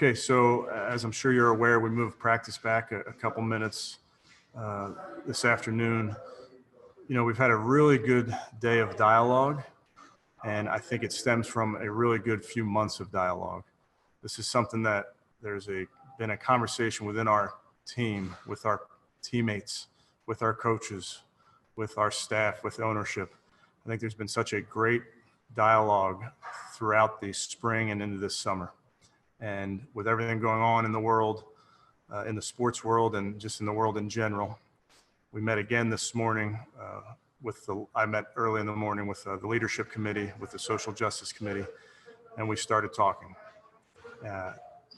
Okay, so as I'm sure you're aware, we moved practice back a couple minutes this afternoon. You know, we've had a really good day of dialogue, and I think it stems from a really good few months of dialogue. This is something that been a conversation within our team, with our teammates, with our coaches, with our staff, with ownership. I think there's been such a great dialogue throughout the spring and into this summer. And with everything going on in the world, in the sports world and just in the world in general, we met again this morning I met early in the morning with the leadership committee, with the social justice committee, and we started talking.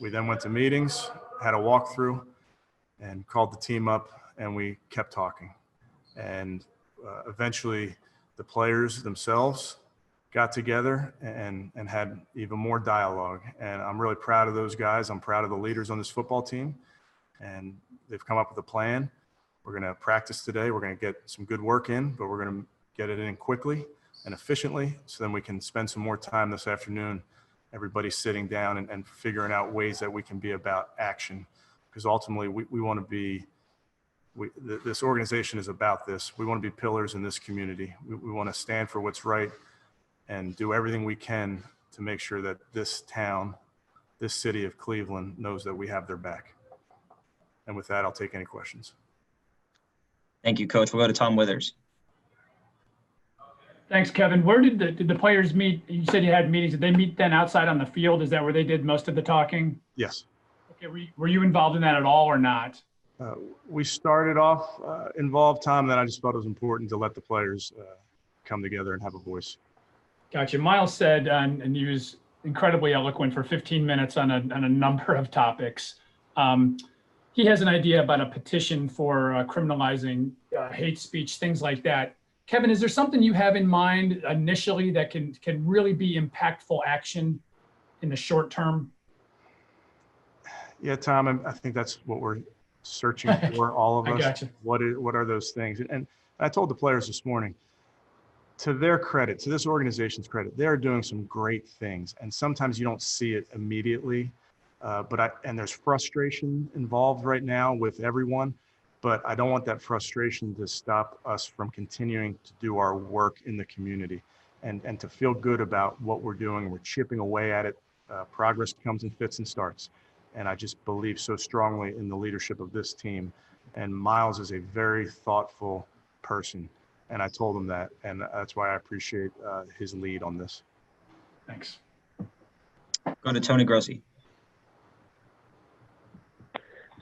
We then went to meetings, had a walkthrough, and called the team up, and we kept talking. And eventually the players themselves got together and had even more dialogue. And I'm really proud of those guys. I'm proud of the leaders on this football team. And they've come up with a plan. We're going to practice today. We're going to get some good work in, but we're going to get it in quickly and efficiently, so then we can spend some more time this afternoon, everybody sitting down and figuring out ways that we can be about action. Because ultimately we want to be, this organization is about this. We want to be pillars in this community. We want to stand for what's right and do everything we can to make sure that this town, this city of Cleveland, knows that we have their back. And with that, I'll take any questions. Thank you, Coach. We'll go to Tom Withers. Thanks, Kevin. Where did the players meet? You said you had meetings. Did they meet then outside on the field? Is that where they did most of the talking? Yes. Okay. Were you involved in that at all or not? We started off involved, Tom, then I just thought it was important to let the players come together and have a voice. Gotcha. Miles said, and he was incredibly eloquent for 15 minutes on a number of topics. He has an idea about a petition for criminalizing hate speech, things like that. Kevin, is there something you have in mind initially that can really be impactful action in the short term? Yeah, Tom, I think that's what we're searching for, all of us. I gotcha. What are those things? And I told the players this morning, to their credit, to this organization's credit, they're doing some great things. And sometimes you don't see it immediately, and there's frustration involved right now with everyone, but I don't want that frustration to stop us from continuing to do our work in the community and to feel good about what we're doing. We're chipping away at it. Progress comes in fits and starts. And I just believe so strongly in the leadership of this team. And Miles is a very thoughtful person. And I told him that, and that's why I appreciate his lead on this. Thanks. Go to Tony Grossi.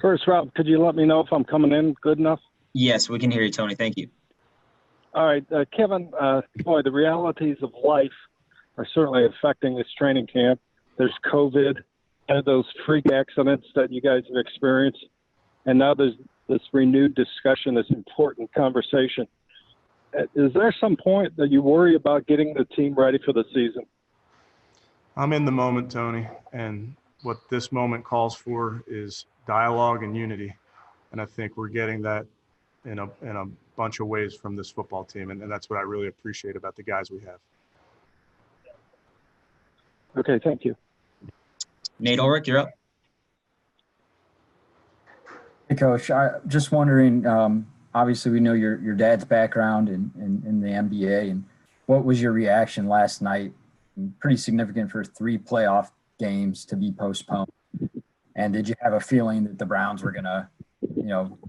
First, Rob, could you let me know if I'm coming in good enough? Yes, we can hear you, Tony. Thank you. All right, Kevin, boy, the realities of life are certainly affecting this training camp. There's COVID and those freak accidents that you guys have experienced. And now there's this renewed discussion, this important conversation. Is there some point that you worry about getting the team ready for the season? I'm in the moment, Tony, and what this moment calls for is dialogue and unity. And I think we're getting that in a bunch of ways from this football team. And that's what I really appreciate about the guys we have. Okay, thank you. Nate Ulrich, you're up. Hey, Coach. I'm just wondering, obviously we know your dad's background in the NBA, and what was your reaction last night? Pretty significant for 3 playoff games to be postponed. And did you have a feeling that the Browns were going to,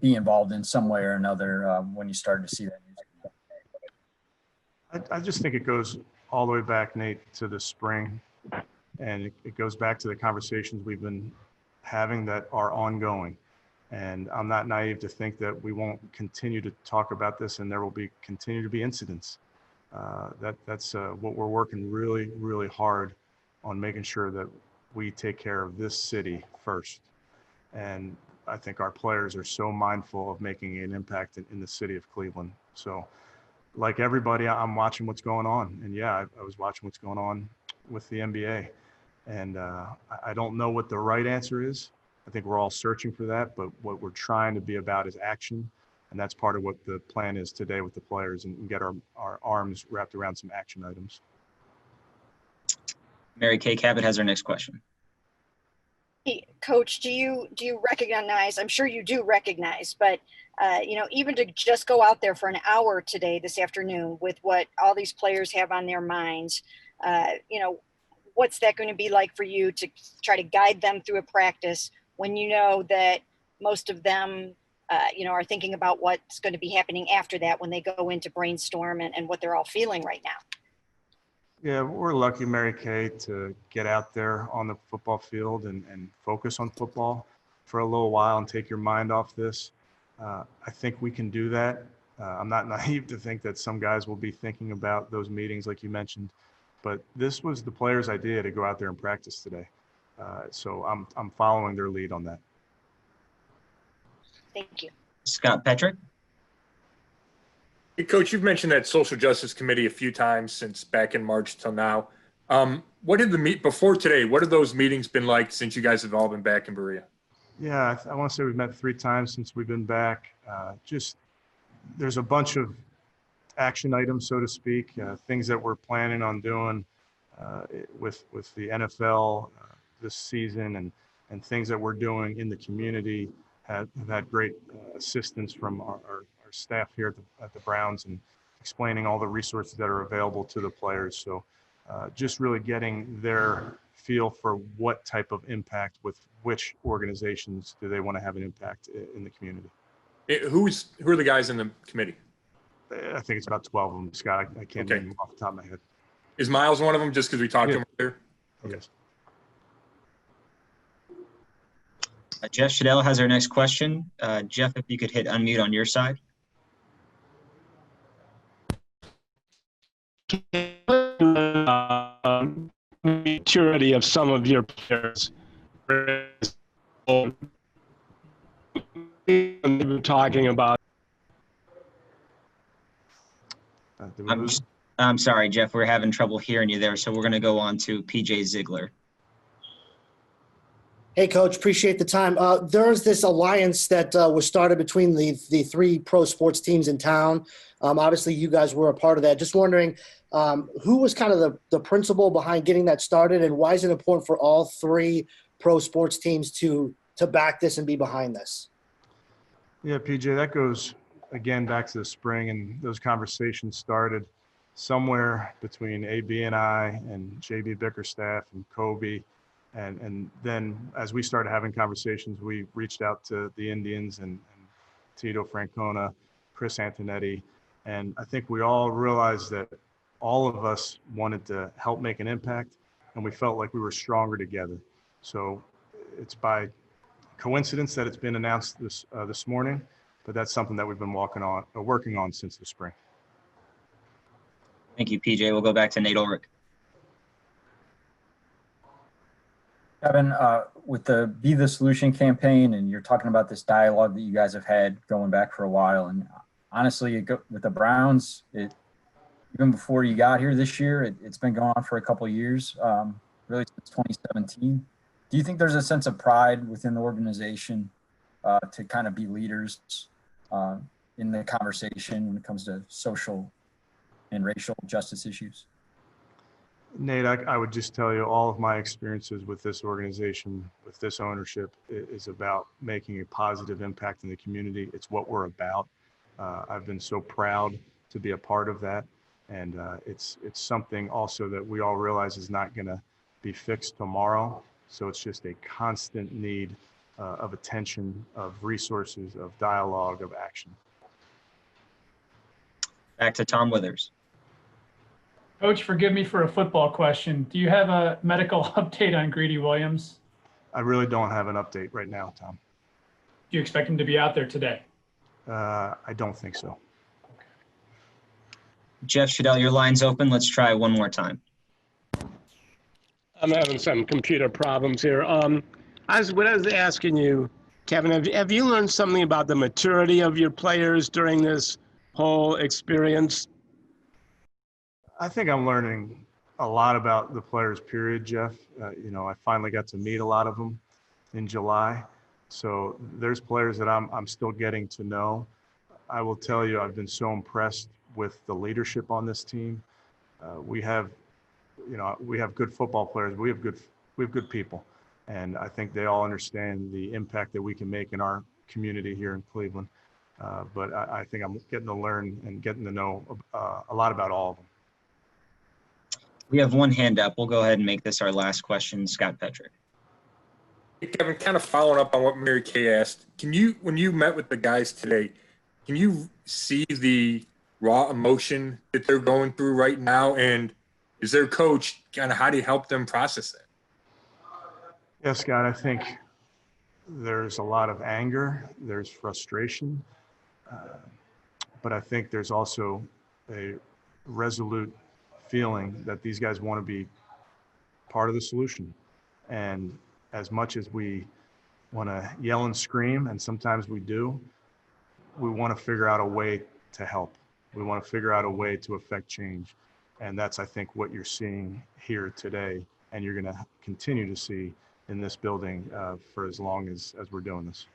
be involved in some way or another when you started to see that news? I just think it goes all the way back, Nate, to the spring. And it goes back to the conversations we've been having that are ongoing. And I'm not naive to think that we won't continue to talk about this, and there will continue to be incidents. That's what we're working really, really hard on, making sure that we take care of this city first. And I think our players are so mindful of making an impact in the city of Cleveland. So like everybody, I'm watching what's going on. And yeah, I was watching what's going on with the NBA. And I don't know what the right answer is. I think we're all searching for that, but what we're trying to be about is action. And that's part of what the plan is today with the players, and get our arms wrapped around some action items. Mary Kay Cabot has our next question. Hey, Coach, do you recognize, I'm sure you do recognize, but even to just go out there for an hour today, this afternoon, with what all these players have on their minds, what's that going to be like for you to try to guide them through a practice when you know that most of them, are thinking about what's going to be happening after that when they go into brainstorm and what they're all feeling right now? Yeah, we're lucky, Mary Kay, to get out there on the football field and focus on football for a little while and take your mind off this. I think we can do that. I'm not naive to think that some guys will be thinking about those meetings like you mentioned, but this was the players' idea to go out there and practice today. So I'm following their lead on that. Thank you. Scott Petrick. Hey, Coach, you've mentioned that social justice committee a few times since back in March till now. What did before today? What have those meetings been like since you guys have all been back in Berea? Yeah, I want to say we've met 3 times since we've been back. There's a bunch of action items, so to speak, things that we're planning on doing with the NFL this season, and things that we're doing in the community have had great assistance from our staff here at the Browns, and explaining all the resources that are available to the players. So just really getting their feel for what type of impact with which organizations do they want to have an impact in the community. Who are the guys in the committee? I think it's about 12 of them, Scott. I can't name them off the top of my head. Is Miles one of them, just because we talked to him earlier? Okay. Yes. Jeff Shadell has our next question. Jeff, if you could hit unmute on your side. Maturity of some of your players. We were talking about. I'm sorry, Jeff. We're having trouble hearing you there, so we're going to go on to PJ Ziegler. Hey, Coach, appreciate the time. There's this alliance that was started between the 3 pro sports teams in town. Obviously, you guys were a part of that. Just wondering, who was kind of the principal behind getting that started, and why is it important for all 3 pro sports teams to back this and be behind this? Yeah, PJ, that goes, again, back to the spring, and those conversations started somewhere between AB and I and JB Bickerstaff and Kobe. And then as we started having conversations, we reached out to the Indians and Tito Francona, Chris Antonetti. And I think we all realized that all of us wanted to help make an impact, and we felt like we were stronger together. So it's by coincidence that it's been announced this morning, but that's something that we've been working on since the spring. Thank you, PJ. We'll go back to Nate Ulrich. Kevin, with the Be the Solution campaign, and you're talking about this dialogue that you guys have had going back for a while, and honestly, with the Browns, even before you got here this year, it's been going on for a couple of years, really since 2017. Do you think there's a sense of pride within the organization to kind of be leaders in the conversation when it comes to social and racial justice issues? Nate, I would just tell you all of my experiences with this organization, with this ownership, is about making a positive impact in the community. It's what we're about. I've been so proud to be a part of that. And it's something also that we all realize is not going to be fixed tomorrow. So it's just a constant need of attention, of resources, of dialogue, of action. Back to Tom Withers. Coach, forgive me for a football question. Do you have a medical update on Greedy Williams? I really don't have an update right now, Tom. Do you expect him to be out there today? I don't think so. Jeff Shadell, your line's open. Let's try one more time. I'm having some computer problems here. What I was asking you, Kevin, have you learned something about the maturity of your players during this whole experience? I think I'm learning a lot about the players, period, Jeff. I finally got to meet a lot of them in July. So there's players that I'm still getting to know. I will tell you, I've been so impressed with the leadership on this team. We have good football players, but we have good people. And I think they all understand the impact that we can make in our community here in Cleveland. But I think I'm getting to learn and getting to know a lot about all of them. We have one hand up. We'll go ahead and make this our last question. Scott Petrick. Hey, Kevin, kind of following up on what Mary Kay asked, when you met with the guys today, can you see the raw emotion that they're going through right now? And is their coach kind of, how do you help them process that? Yes, Scott, I think there's a lot of anger, there's frustration, but I think there's also a resolute feeling that these guys want to be part of the solution. And as much as we want to yell and scream, and sometimes we do, we want to figure out a way to help. We want to figure out a way to affect change. And that's, I think, what you're seeing here today, and you're going to continue to see in this building for as long as we're doing this.